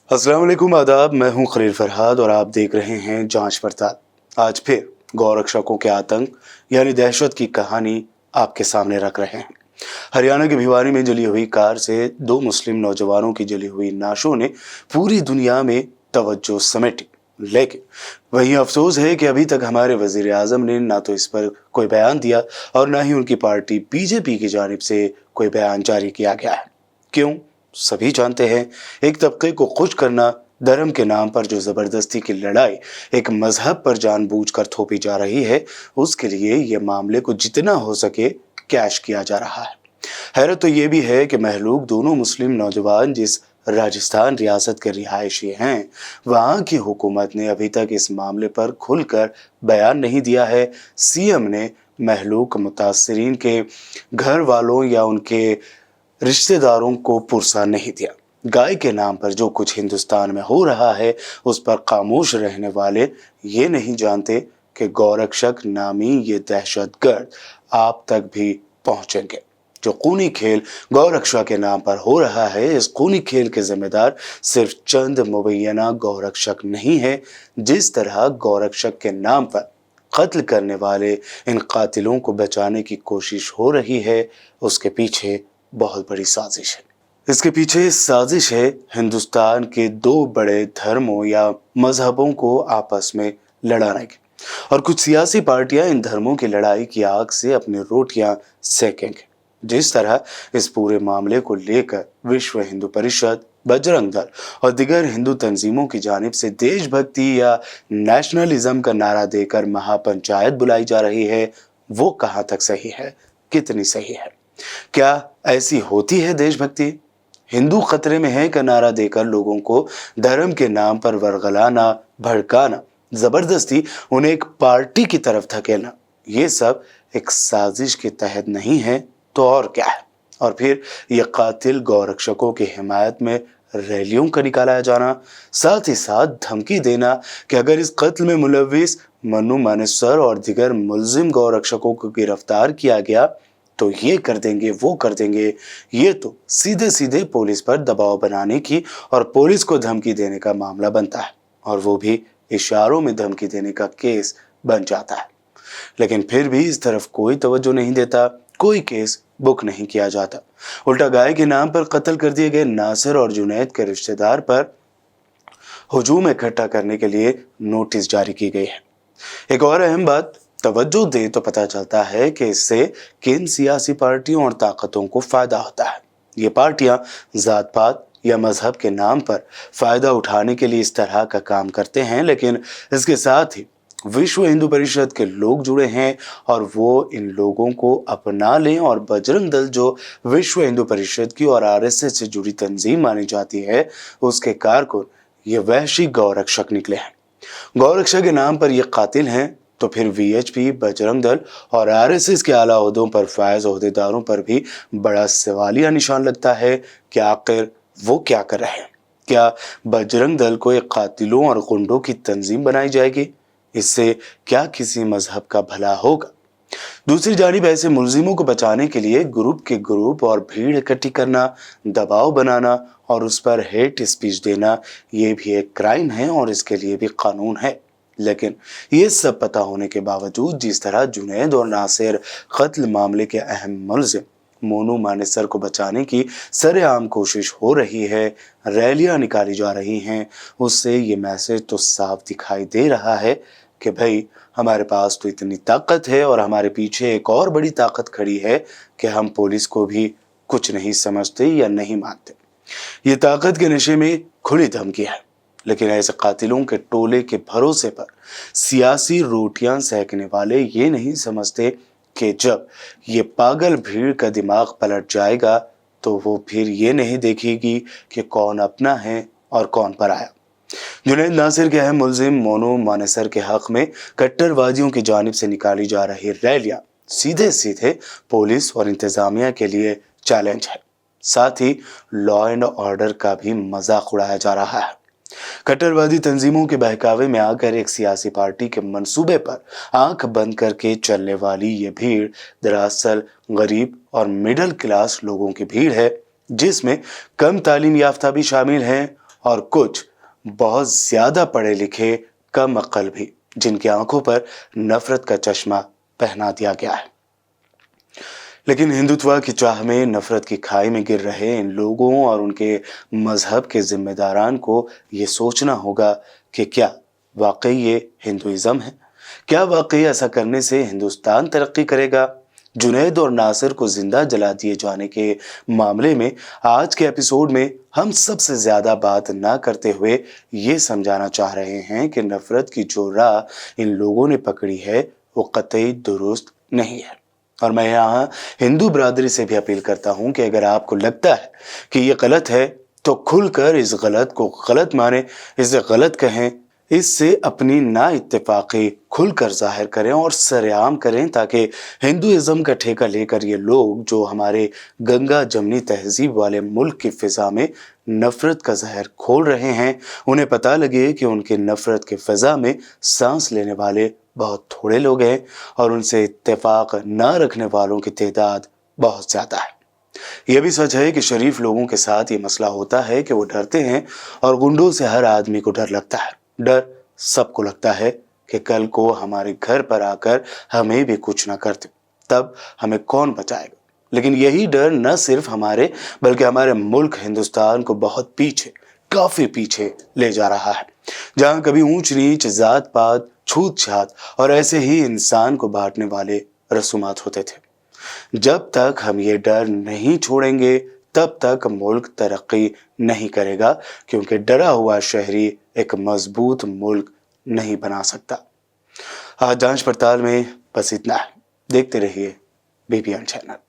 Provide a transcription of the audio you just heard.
अस्सलाम वालेकुम, आदाब। मैं हूं खलील फरहाद और आप देख रहे हैं जांच पड़ताल। आज फिर गौरक्षकों के आतंक यानी दहशत की कहानी आपके सामने रख रहे हैं। हरियाणा के भिवानी में जली हुई कार से दो मुस्लिम नौजवानों की जली हुई नाशों ने पूरी दुनिया में तवज्जो समेटी, लेकिन वही अफसोस है कि अभी तक हमारे वजीर आजम ने ना तो इस पर कोई बयान दिया और ना ही उनकी पार्टी बीजेपी की जानिब से कोई बयान जारी किया गया है। क्यों? सभी जानते हैं। एक तबके को खुश करना, धर्म के नाम पर जो जबरदस्ती की लड़ाई एक मजहब पर जानबूझकर थोपी जा रही है, उसके लिए ये मामले को जितना हो सके कैश किया जा रहा है। हैरत तो ये भी है कि महलूक दोनों मुस्लिम नौजवान जिस राजस्थान रियासत के रिहायशी हैं, वहां की हुकूमत ने अभी तक इस मामले पर खुलकर बयान नहीं दिया है। सीएम ने महलूक मुतासरीन के घर वालों या उनके रिश्तेदारों को पुरसा नहीं दिया। गाय के नाम पर जो कुछ हिंदुस्तान में हो रहा है, उस पर खामोश रहने वाले ये नहीं जानते कि गौरक्षक नामी ये दहशतगर्द आप तक भी पहुंचेंगे। जो खूनी खेल गौरक्षा के नाम पर हो रहा है, इस खूनी खेल के जिम्मेदार सिर्फ चंद मुबैना गौरक्षक नहीं है। जिस तरह गौरक्षक के नाम पर कत्ल करने वाले इन कातिलों को बचाने की कोशिश हो रही है, उसके पीछे बहुत बड़ी साजिश है। इसके पीछे साजिश है हिंदुस्तान के दो बड़े धर्मों या मजहबों को आपस में लड़ाने की, और कुछ सियासी पार्टियां इन धर्मों की लड़ाई की आग से अपनी रोटियां सेकेंगे। जिस तरह इस पूरे मामले को लेकर विश्व हिंदू परिषद, बजरंग दल और दिगर हिंदू तंजीमों की जानिब से देशभक्ति या नेशनलिज्म का नारा देकर महापंचायत बुलाई जा रही है, वो कहां तक सही है, कितनी सही है? क्या ऐसी होती है देशभक्ति? हिंदू खतरे में है का नारा देकर लोगों को धर्म के नाम पर वरगलाना, भड़काना, जबरदस्ती उन्हें एक पार्टी की तरफ धकेलना, ये सब एक साजिश के तहत नहीं है तो और क्या है? और फिर ये कातिल गौरक्षकों की हिमायत में रैलियों का निकाला जाना, साथ ही साथ धमकी देना कि अगर इस कत्ल में मुलविस मन्नू मानेसर और दिगर मुलजिम गौरक्षकों को गिरफ्तार किया गया तो ये कर देंगे, वो कर देंगे। ये तो सीधे सीधे पुलिस पर दबाव बनाने की और पुलिस को धमकी देने का मामला बनता है, और वो भी इशारों में धमकी देने का केस बन जाता है। लेकिन फिर भी इस तरफ कोई तवज्जो नहीं देता, कोई केस बुक नहीं किया जाता। उल्टा गाय के नाम पर कत्ल कर दिए गए नासिर और जुनैद के रिश्तेदार पर हुजूम इकट्ठा करने के लिए नोटिस जारी की गई है। एक और अहम बात, तवज्जो दे तो पता चलता है कि इससे किन सियासी पार्टियों और ताकतों को फायदा होता है। ये पार्टियां जात पात या मजहब के नाम पर फायदा उठाने के लिए इस तरह का काम करते हैं, लेकिन इसके साथ ही विश्व हिंदू परिषद के लोग जुड़े हैं और वो इन लोगों को अपना लें, और बजरंग दल जो विश्व हिंदू परिषद की और आरएसएस से जुड़ी तंजीम मानी जाती है, उसके कारकुन ये वहशी गौरक्षक निकले हैं। गौरक्षा के नाम पर ये कातिल हैं, तो फिर वीएचपी, बजरंग दल और आरएसएस के आला ओहदों पर फायज ओहदेदारों पर भी बड़ा सवालिया निशान लगता है कि आखिर वो क्या कर रहे हैं। क्या बजरंग दल को एक कातिलों और गुंडों की तंजीम बनाई जाएगी? इससे क्या किसी मजहब का भला होगा? दूसरी जानिब ऐसे मुलजिमों को बचाने के लिए ग्रुप के ग्रुप और भीड़ इकट्ठी करना, दबाव बनाना और उस पर हेट स्पीच देना, ये भी एक क्राइम है और इसके लिए भी कानून है। लेकिन ये सब पता होने के बावजूद जिस तरह जुनैद और नासिर कत्ल मामले के अहम मुलजिम मोनू मानेसर को बचाने की सरेआम कोशिश हो रही है, रैलियां निकाली जा रही हैं, उससे ये मैसेज तो साफ दिखाई दे रहा है कि भाई हमारे पास तो इतनी ताकत है और हमारे पीछे एक और बड़ी ताकत खड़ी है कि हम पुलिस को भी कुछ नहीं समझते या नहीं मानते। ये ताकत के नशे में खुली धमकी है, लेकिन ऐसे कातिलों के टोले के भरोसे पर सियासी रोटियां सेकने वाले ये नहीं समझते कि जब ये पागल भीड़ का दिमाग पलट जाएगा तो वो फिर ये नहीं देखेगी कि कौन अपना है और कौन पराया। जुनैद नासिर के अहम मुलजिम मोनू मानेसर के हक में कट्टरवादियों की जानिब से निकाली जा रही रैलियां सीधे सीधे पुलिस और इंतजामिया के लिए चैलेंज है। साथ ही लॉ एंड ऑर्डर का भी मजाक उड़ाया जा रहा है। कट्टरवादी तंजीमों के बहकावे में आकर एक सियासी पार्टी के मंसूबे पर आंख बंद करके चलने वाली ये भीड़ दरअसल गरीब और मिडिल क्लास लोगों की भीड़ है, जिसमें कम तालीम याफ्ता भी शामिल हैं और कुछ बहुत ज्यादा पढ़े लिखे कम अक्ल भी, जिनकी आंखों पर नफरत का चश्मा पहना दिया गया है। लेकिन हिंदुत्व की चाह में नफरत की खाई में गिर रहे इन लोगों और उनके मजहब के जिम्मेदारान को ये सोचना होगा कि क्या वाकई ये हिंदुइज्म है? क्या वाकई ऐसा करने से हिंदुस्तान तरक्की करेगा? जुनैद और नासिर को जिंदा जला दिए जाने के मामले में आज के एपिसोड में हम सबसे ज्यादा बात ना करते हुए ये समझाना चाह रहे हैं कि नफरत की जो राह इन लोगों ने पकड़ी है वो कतई दुरुस्त नहीं है। और मैं यहाँ हिंदू बरादरी से भी अपील करता हूँ कि अगर आपको लगता है कि ये गलत है तो खुलकर इस गलत को गलत माने, इसे गलत कहें, इससे अपनी ना इत्तेफाकी खुलकर जाहिर करें और सरेआम करें, ताकि हिंदुइज्म का ठेका लेकर ये लोग जो हमारे गंगा जमनी तहजीब वाले मुल्क की फिजा में नफरत का जहर खोल रहे हैं, उन्हें पता लगे कि उनके नफरत के फिजा में सांस लेने वाले बहुत थोड़े लोग हैं और उनसे इत्तेफाक न रखने वालों की तादाद बहुत ज्यादा है। यह भी सच है कि शरीफ लोगों के साथ ये मसला होता है कि वो डरते हैं और गुंडों से हर आदमी को डर लगता है। डर सबको लगता है कि कल को हमारे घर पर आकर हमें भी कुछ ना करते, तब हमें कौन बचाएगा। लेकिन यही डर न सिर्फ हमारे बल्कि हमारे मुल्क हिंदुस्तान को बहुत पीछे, काफी पीछे ले जा रहा है, जहां कभी ऊंच नीच, जात पात, छूत छात और ऐसे ही इंसान को बांटने वाले रसूमात होते थे। जब तक हम ये डर नहीं छोड़ेंगे तब तक मुल्क तरक्की नहीं करेगा, क्योंकि डरा हुआ शहरी एक मजबूत मुल्क नहीं बना सकता। आज जांच पड़ताल में बस इतना है। देखते रहिए BBN चैनल।